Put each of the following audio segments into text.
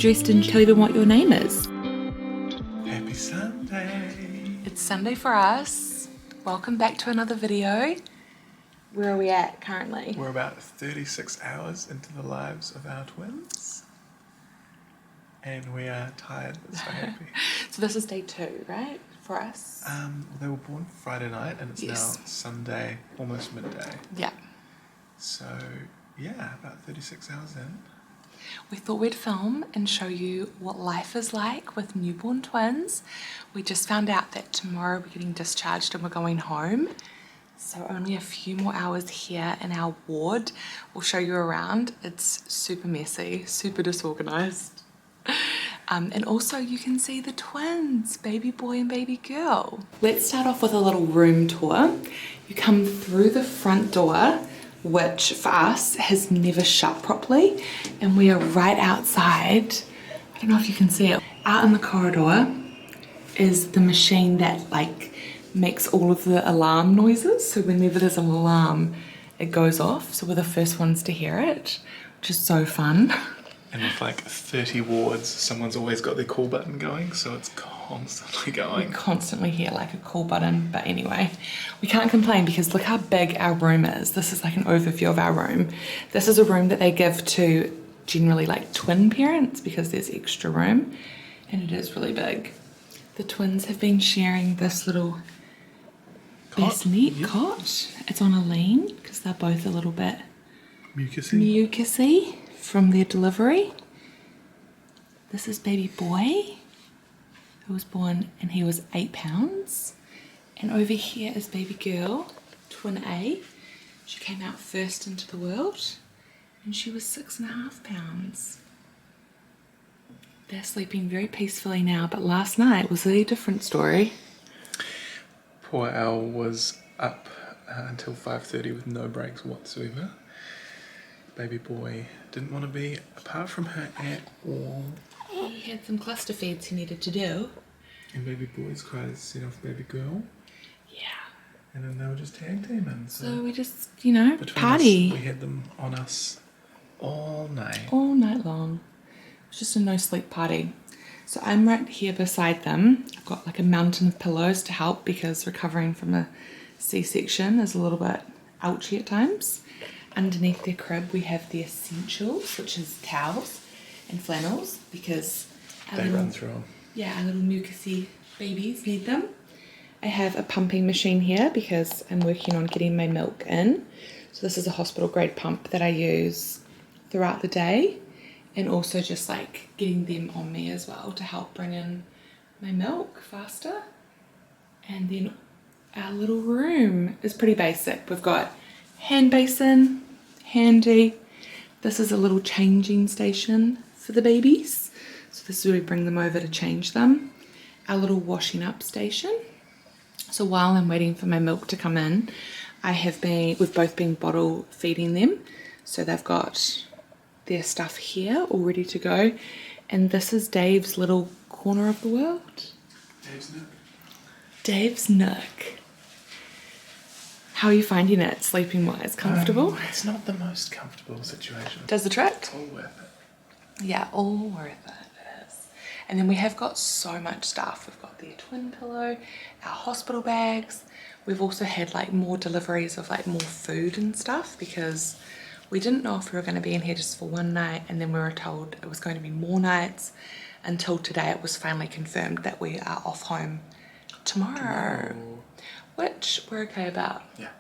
dressed and tell them what your name is. Happy Sunday. It's Sunday for us. Welcome back to another video. Where are we at currently? We're about 36 hours into the lives of our twins. And we are tired but so happy. So this is day 2, right? For us? They were born Friday night and it's now Sunday, almost midday. Yeah. So yeah, about 36 hours in. We thought we'd film and show you what life is like with newborn twins. We just found out that tomorrow we're getting discharged and we're going home. So only a few more hours here in our ward. We'll show you around. It's super messy, super disorganized. And also you can see the twins, baby boy and baby girl. Let's start off with a little room tour. You come through the front door, which for us has never shut properly, and we are right outside. I don't know if you can see it. Out in the corridor is the machine that like makes all of the alarm noises, so whenever there's an alarm it goes off, so we're the first ones to hear it, which is so fun. And with like 30 wards, someone's always got their call button going, so it's constantly going. We constantly hear like a call button, but anyway, we can't complain because look how big our room is. This is like an overview of our room. This is a room that they give to generally like twin parents because there's extra room, and it is really big. The twins have been sharing this little bassinet cot. It's on a lean because they're both a little bit mucusy from their delivery. This is baby boy who was born and he was 8 pounds. And over here is baby girl, twin A. She came out first into the world and she was 6.5 pounds. They're sleeping very peacefully now, but last night was a different story. Poor Al was up until 5:30 with no breaks whatsoever. Baby boy didn't want to be apart from her at all. He had some cluster feeds he needed to do. And baby boy's cried to set off baby girl. Yeah. And then they were just tag teaming. So we just, you know, between party. Us, we had them on us all night. All night long. It was just a no sleep party. So I'm right here beside them. I've got like a mountain of pillows to help because recovering from a C-section is a little bit ouchy at times. Underneath their crib we have the essentials, which is towels and flannels because they run through them. Yeah, our little mucusy babies need them. I have a pumping machine here because I'm working on getting my milk in. So this is a hospital grade pump that I use throughout the day, and also just like getting them on me as well to help bring in my milk faster. And then our little room is pretty basic. We've got hand basin, handy. This is a little changing station for the babies. So this is where we bring them over to change them. Our little washing up station. So while I'm waiting for my milk to come in, we've both been bottle feeding them. So they've got their stuff here all ready to go. And this is Dave's little corner of the world. Dave's nook. Dave's nook. How are you finding it, sleeping wise? Comfortable? It's not the most comfortable situation. Does the trick? It's all worth it. Yeah, all worth it. It is. And then we have got so much stuff. We've got their twin pillow, our hospital bags. We've also had like more deliveries of like more food and stuff because we didn't know if we were going to be in here just for one night, and then we were told it was going to be more nights until today it was finally confirmed that we are off home tomorrow. Which we're okay about. Yeah.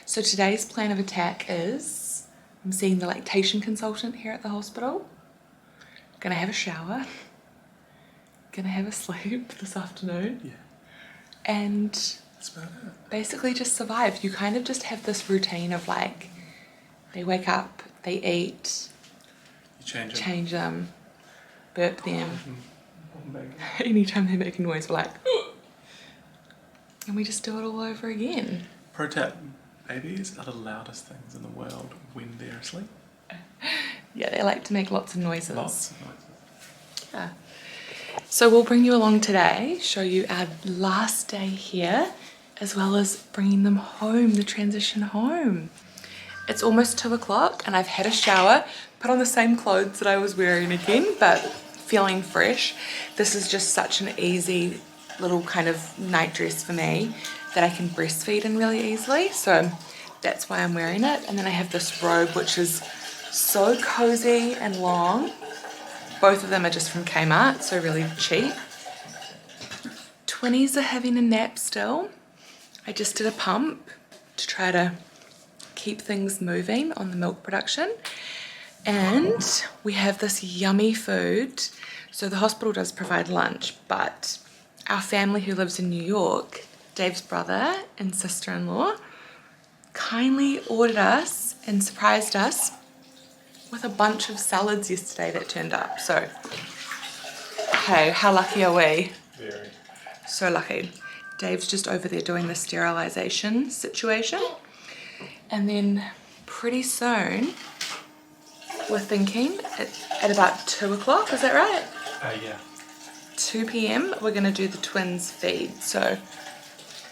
So today's plan of attack is I'm seeing the lactation consultant here at the hospital. Gonna have a shower. Gonna have a sleep this afternoon. Yeah. And That's about it. basically just survive. You kind of just have this routine of like, they wake up, they eat, You change them, burp them. them. Anytime they make a noise, we're like, and we just do it all over again. Pro tip, babies are the loudest things in the world when they're asleep. Yeah, they like to make lots of noises. Lots of noises. Yeah. So we'll bring you along today, show you our last day here, as well as bringing them home, the transition home. It's almost 2 o'clock and I've had a shower, put on the same clothes that I was wearing again, but feeling fresh. This is just such an easy little kind of night dress for me that I can breastfeed in really easily. So that's why I'm wearing it. And then I have this robe, which is so cozy and long. Both of them are just from Kmart, so really cheap. 20s are having a nap still. I just did a pump to try to keep things moving on the milk production. And we have this yummy food. So the hospital does provide lunch, but our family who lives in New York, Dave's brother and sister-in-law, kindly ordered us and surprised us with a bunch of salads yesterday that turned up. So, hey, how lucky are we? Very. So lucky. Dave's just over there doing the sterilization situation. And then pretty soon, we're thinking at about 2 o'clock, is that right? Yeah. 2 p.m. we're gonna do the twins feed. So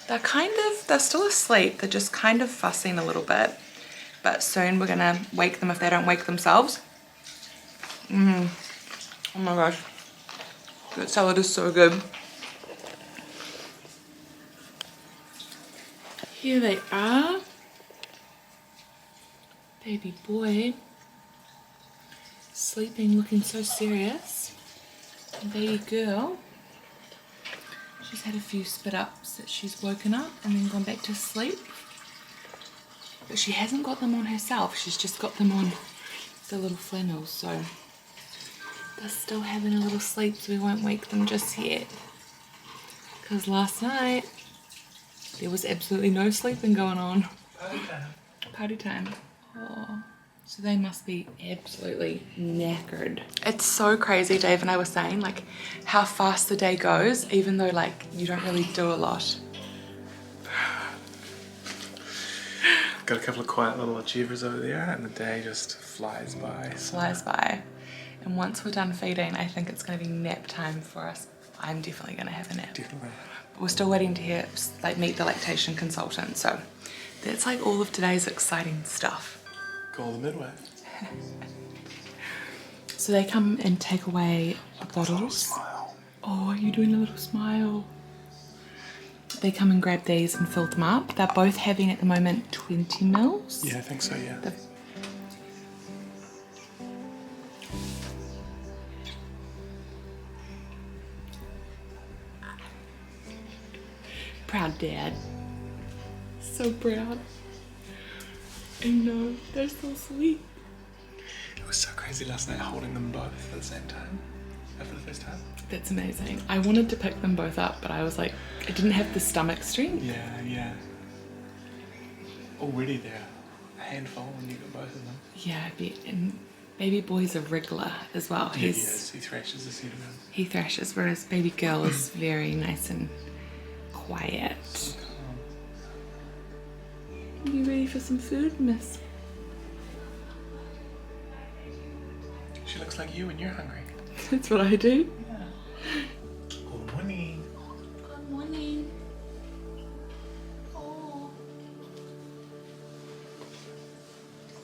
they're still asleep. They're just kind of fussing a little bit. But soon we're gonna wake them if they don't wake themselves. Oh my gosh. That salad is so good. Here they are. Baby boy. Sleeping, looking so serious. And baby girl. She's had a few spit ups that she's woken up and then gone back to sleep. But she hasn't got them on herself. She's just got them on the little flannels. So they're still having a little sleep, so we won't wake them just yet. Because last night there was absolutely no sleeping going on. Party time. Oh, so they must be absolutely knackered. It's so crazy, Dave and I were saying, like, how fast the day goes, even though, like, you don't really do a lot. Got a couple of quiet little achievers over there, and the day just flies by. Flies by. And once we're done feeding, I think it's going to be nap time for us. I'm definitely going to have a nap. Definitely. But we're still waiting to hear, like, meet the lactation consultant. So that's like all of today's exciting stuff. Call the midwife. So they come and take away bottles. Smile. Oh, you're doing a little smile. They come and grab these and fill them up. They're both having at the moment 20 mils. Yeah, I think so, yeah. Proud dad. So proud. I know, they're so sweet. It was so crazy last night holding them both at the same time. For the first time. That's amazing. I wanted to pick them both up, but I was like, I didn't have the stomach strength. Yeah. Already there. A handful when you got both of them. Yeah, I bet. And baby boy's a wriggler as well. Yeah, he is. He thrashes the seat around. He thrashes, whereas baby girl is very nice and quiet. So calm. You ready for some food, miss? She looks like you when you're hungry. That's what I do. Yeah. Good morning. Good morning. Oh.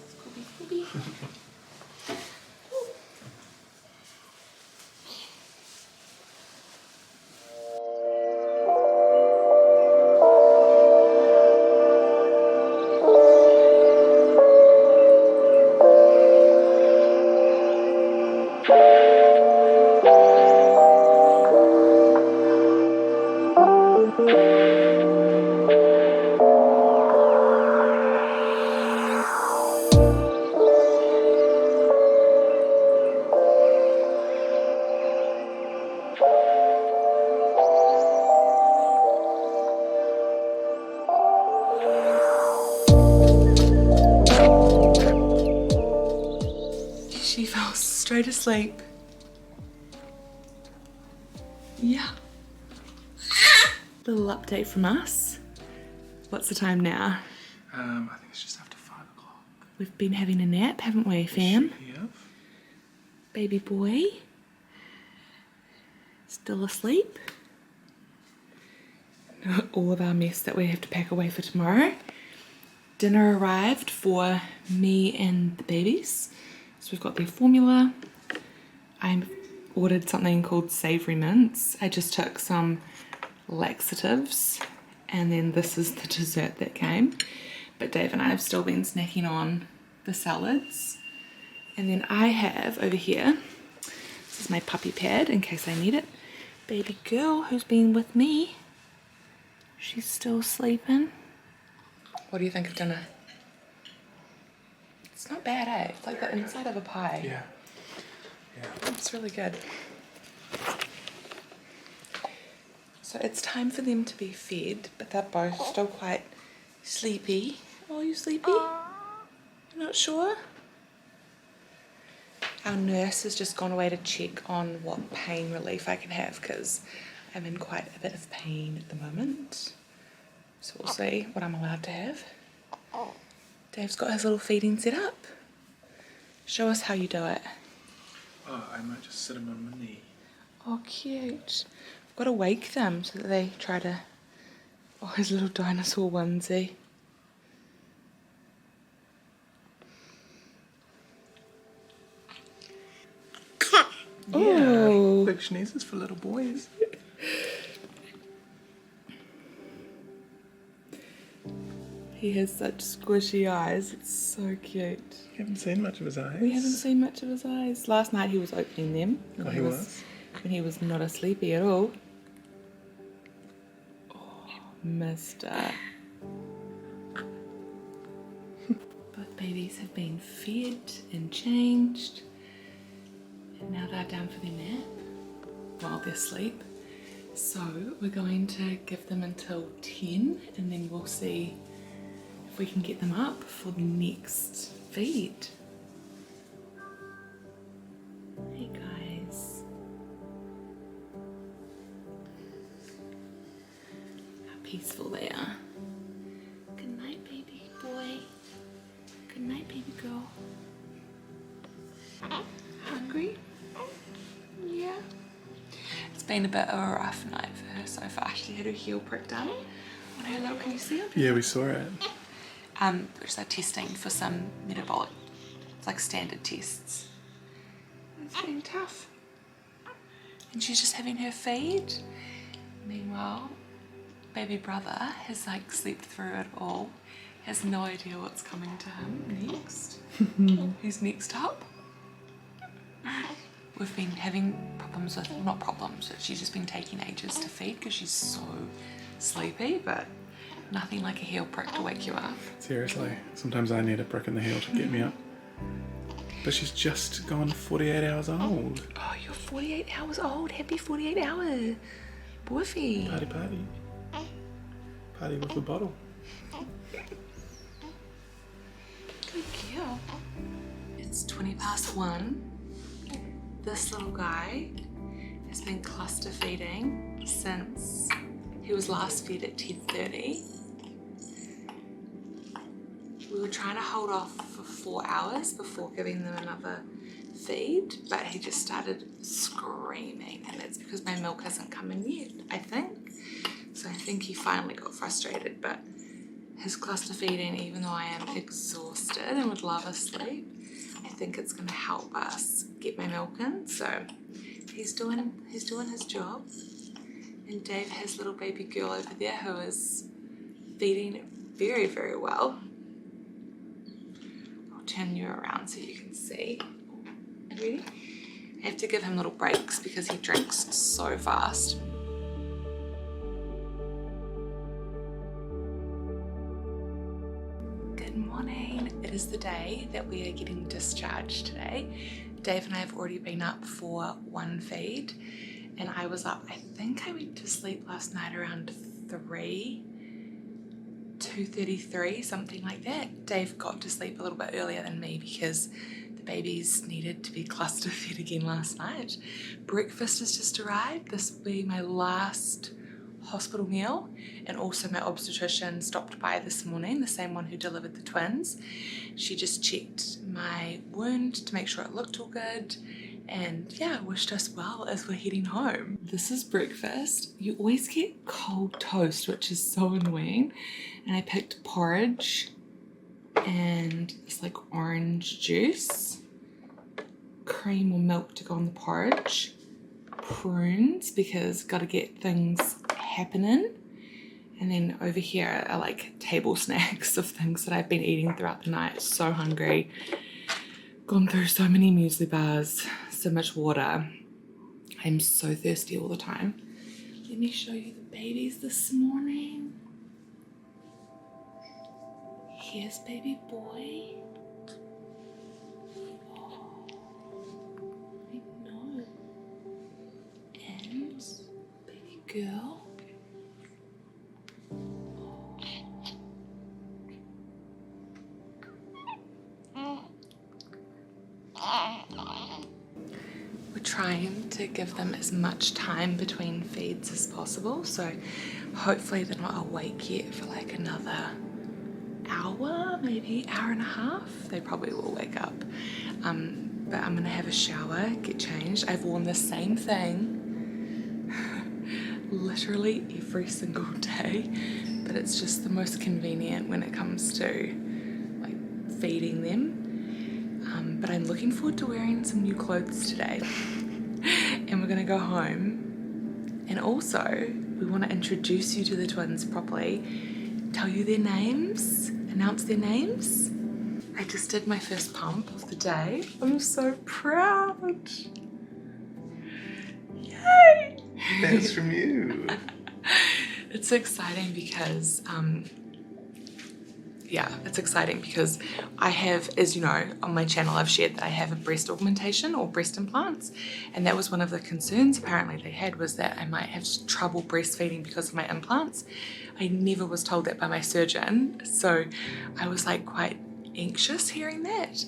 Scooby. She fell straight asleep. Yeah. Little update from us. What's the time now? I think it's just after 5 o'clock. We've been having a nap, haven't we, fam? Yeah. Baby boy. Still asleep. All of our mess that we have to pack away for tomorrow. Dinner arrived for me and the babies. So we've got their formula. I'm ordered something called savory mints. I just took some laxatives, and then this is the dessert that came. But Dave and I have still been snacking on the salads. And then I have over here, this is my puppy pad in case I need it, baby girl who's been with me. She's still sleeping. What do you think of dinner? It's not bad, eh? It's like the inside of a pie. Yeah. It's really good. So it's time for them to be fed, but they're both still quite sleepy. Oh, you sleepy? You're not sure? Our nurse has just gone away to check on what pain relief I can have because I'm in quite a bit of pain at the moment. So we'll see what I'm allowed to have. Dave's got his little feeding set up. Show us how you do it. Oh, I might just sit him on my knee. Oh, cute. I've got to wake them so that they try to... Oh, his little dinosaur onesie. Yeah, big sneezes for little boys. He has such squishy eyes. It's so cute. You haven't seen much of his eyes. We haven't seen much of his eyes. Last night he was opening them. Oh, he was? When he was not sleepy at all. Oh, mister. Both babies have been fed and changed. And now they're down for their nap while they're asleep. So we're going to give them until 10 and then we'll see if we can get them up for the next feed. Hey guys. How peaceful they are. Good night, baby boy. Good night, baby girl. Hungry? Yeah. It's been a bit of a rough night for her so far. She had her heel pricked done on her little, can you see it? Yeah, we saw it. Which they're testing for some metabolic, it's like standard tests. It's been tough. And she's just having her feed. Meanwhile, baby brother has like slept through it all. Has no idea what's coming to him next. Who's next up? We've been having problems with, not problems, but she's just been taking ages to feed because she's so sleepy, but nothing like a heel prick to wake you up. Seriously, sometimes I need a prick in the heel to get me up. But she's just gone 48 hours old. Oh, you're 48 hours old. Happy 48 hours. Boofy. Party, party. Party with the bottle. Good girl. It's 1:20. This little guy has been cluster feeding since he was last fed at 10:30. We were trying to hold off for 4 hours before giving them another feed, but he just started screaming, and that's because my milk hasn't come in yet, I think. So I think he finally got frustrated, but his cluster feeding, even though I am exhausted and would love a sleep, I think it's going to help us get my milk in. So he's doing his job. And Dave has little baby girl over there who is feeding very, very well. I'll turn you around so you can see. Ready? I have to give him little breaks because he drinks so fast. Good morning. It is the day that we are getting discharged today. Dave and I have already been up for one feed, and I was up, I think I went to sleep last night around 2:33, something like that. Dave got to sleep a little bit earlier than me because the babies needed to be cluster fed again last night. Breakfast has just arrived. This will be my last hospital meal, and also my obstetrician stopped by this morning, the same one who delivered the twins. She just checked my wound to make sure it looked all good, and yeah, wished us well as we're heading home. This is breakfast. You always get cold toast, which is so annoying, and I picked porridge and it's like orange juice, cream or milk to go on the porridge, prunes because got to get things happening. And then over here are like table snacks of things that I've been eating throughout the night. So hungry. Gone through so many muesli bars, so much water. I'm so thirsty all the time. Let me show you the babies this morning. Here's baby boy. Oh, I know. And baby girl. We're trying to give them as much time between feeds as possible, so hopefully they're not awake yet for like another hour, maybe hour and a half. They probably will wake up. But I'm gonna have a shower, get changed. I've worn the same thing literally every single day, but it's just the most convenient when it comes to like feeding them. But I'm looking forward to wearing some new clothes today. And we're gonna go home. And also, we wanna introduce you to the twins properly, tell you their names, announce their names. I just did my first pump of the day. I'm so proud. Yay! That's from you. It's exciting because it's exciting because I have, as you know, on my channel I've shared that I have a breast augmentation or breast implants, and that was one of the concerns apparently they had, was that I might have trouble breastfeeding because of my implants. I never was told that by my surgeon, so I was like quite anxious hearing that.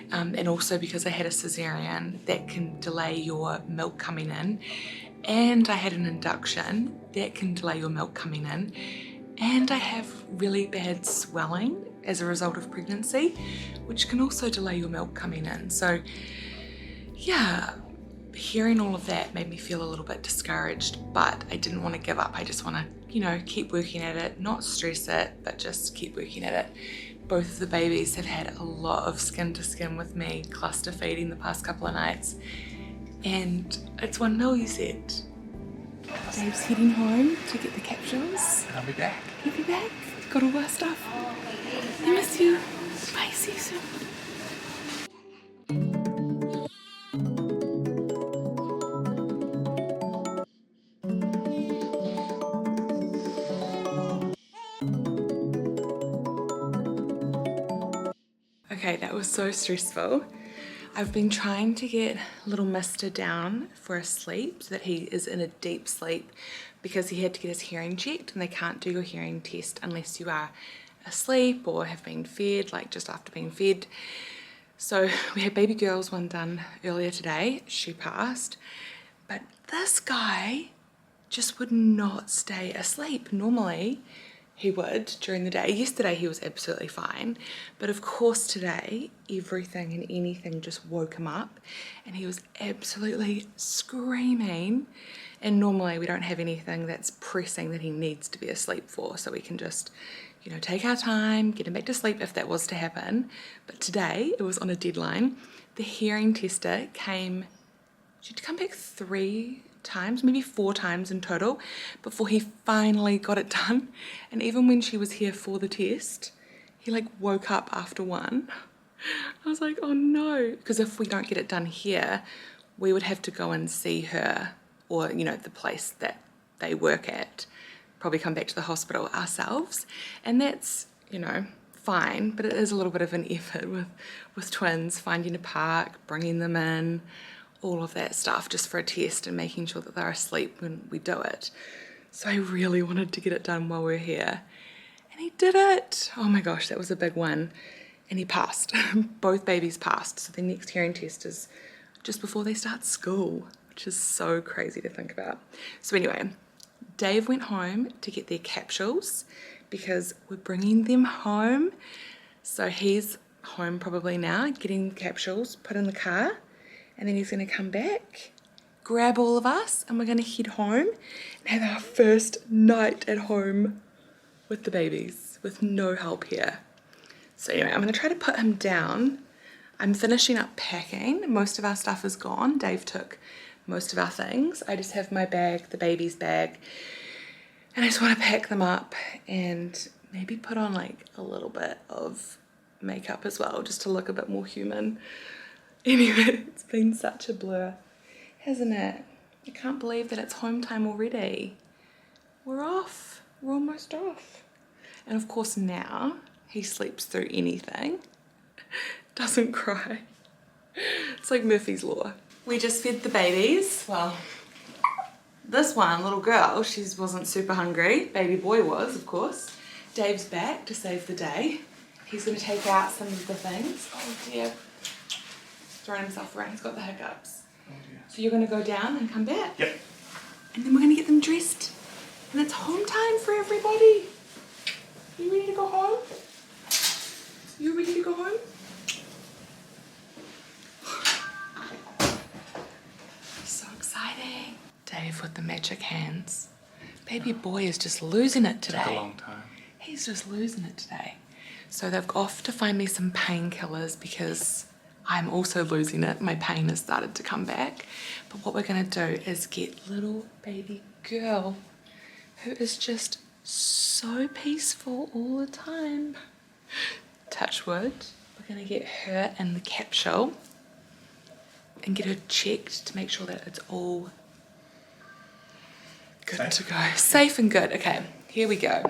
And also because I had a cesarean that can delay your milk coming in, and I had an induction that can delay your milk coming in, and I have really bad swelling as a result of pregnancy, which can also delay your milk coming in. So yeah, hearing all of that made me feel a little bit discouraged, but I didn't want to give up. I just want to, keep working at it, not stress it, but just keep working at it. Both of the babies have had a lot of skin to skin with me, cluster feeding the past couple of nights, and it's 1 mil, you said. Dave's heading home to get the capsules. I'll be back. He'll be back. Got all our stuff. I miss you. Bye, see you soon. Okay, that was so stressful. I've been trying to get little mister down for a sleep so that he is in a deep sleep, because he had to get his hearing checked, and they can't do your hearing test unless you are asleep or have been fed, like just after being fed. So we had baby girl's one done earlier today. She passed, but this guy just would not stay asleep. Normally he would during the day. Yesterday he was absolutely fine, but of course today everything and anything just woke him up, and he was absolutely screaming. And normally we don't have anything that's pressing that he needs to be asleep for, so we can just, take our time, get him back to sleep if that was to happen. But today it was on a deadline. The hearing tester came, she'd come back 3 times, maybe 4 times in total, before he finally got it done. And even when she was here for the test, he woke up after one. I was like, oh no, because if we don't get it done here, we would have to go and see her, or the place that they work at, probably come back to the hospital ourselves. And that's fine, but it is a little bit of an effort with twins, finding a park, bringing them in, all of that stuff just for a test and making sure that they're asleep when we do it. So I really wanted to get it done while we're here, and he did it. Oh my gosh, that was a big one. And he passed. Both babies passed. So the next hearing test is just before they start school, which is so crazy to think about. So anyway, Dave went home to get their capsules because we're bringing them home. So he's home probably now, getting the capsules put in the car, and then he's going to come back, grab all of us, and we're going to head home and have our first night at home with the babies, with no help here. So anyway, I'm going to try to put him down. I'm finishing up packing. Most of our stuff is gone. Dave took most of our things. I just have my bag, the baby's bag, and I just want to pack them up and maybe put on like a little bit of makeup as well, just to look a bit more human. Anyway, it's been such a blur, hasn't it? I can't believe that it's home time already. We're off. We're almost off. And of course now he sleeps through anything. Doesn't cry. It's like Murphy's Law. We just fed the babies. Well, this one, little girl, she wasn't super hungry. Baby boy was, of course. Dave's back to save the day. He's going to take out some of the things. Oh dear. Throwing himself around. He's got the hiccups. Oh dear. So you're going to go down and come back? Yep. And then we're going to get them dressed. And it's home time for everybody. You ready to go home? You ready to go home? So exciting. Dave with the magic hands. Baby boy is just losing it today. Took a long time. He's just losing it today. So they've off to find me some painkillers because I'm also losing it. My pain has started to come back. But what we're going to do is get little baby girl who is just so peaceful all the time. Touch wood. We're going to get her in the capsule and get her checked to make sure that it's all good to go. Safe and good. Okay, here we go.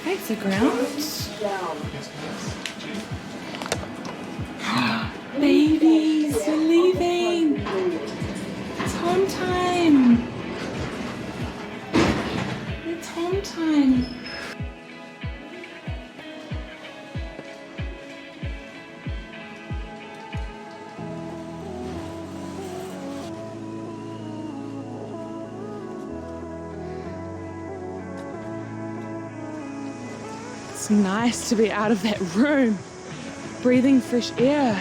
That's the ground. Babies, you're leaving. It's home time. It's home time. It's nice to be out of that room, breathing fresh air.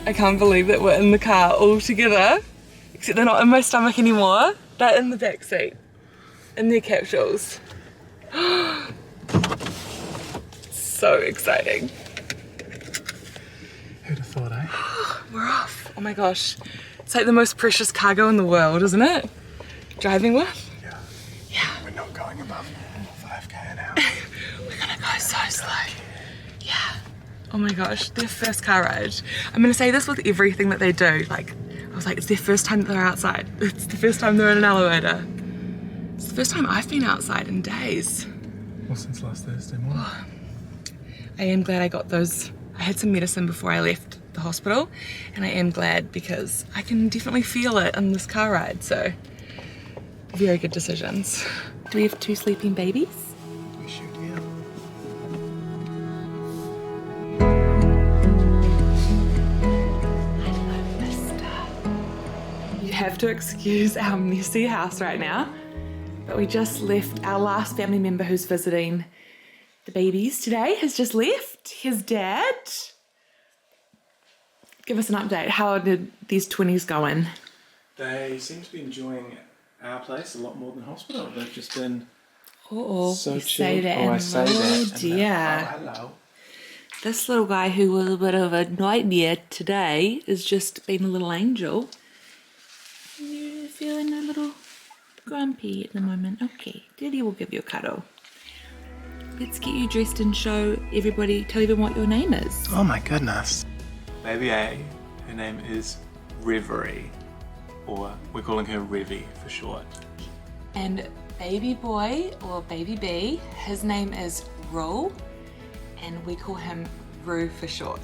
I can't believe that we're in the car all together, except they're not in my stomach anymore. They're in the back seat, in their capsules. So exciting. Who'd have thought, eh? We're off. Oh my gosh. It's like the most precious cargo in the world, isn't it? Driving with? Yeah. Yeah. We're not going above 5k an hour. We're gonna go so slow. Yeah. Oh my gosh, their first car ride. I'm gonna say this with everything that they do. Like, I was like, it's their first time that they're outside. It's the first time they're in an elevator. It's the first time I've been outside in days. Well, since last Thursday morning. I am glad I got those. I had some medicine before I left the hospital, and I am glad because I can definitely feel it in this car ride, so very good decisions. Do we have 2 sleeping babies? We should, yeah. Hello, mister. You have to excuse our messy house right now, but we just left. Our last family member who's visiting the babies today has just left. His dad. Give us an update. How did these 20s go in? They seem to be enjoying our place a lot more than hospital. They've just been Oh, so you chill. say that, Oh, I and say oh that. and dear. then, oh, hello. This little guy who was a bit of a nightmare today has just been a little angel. You're feeling a little grumpy at the moment. Okay, Daddy will give you a cuddle. Let's get you dressed and show everybody, tell everyone what your name is. Oh my goodness. Baby A, her name is Reverie. or we're calling her Revy for short. And baby boy or baby B, his name is Rule, and we call him Roo for short.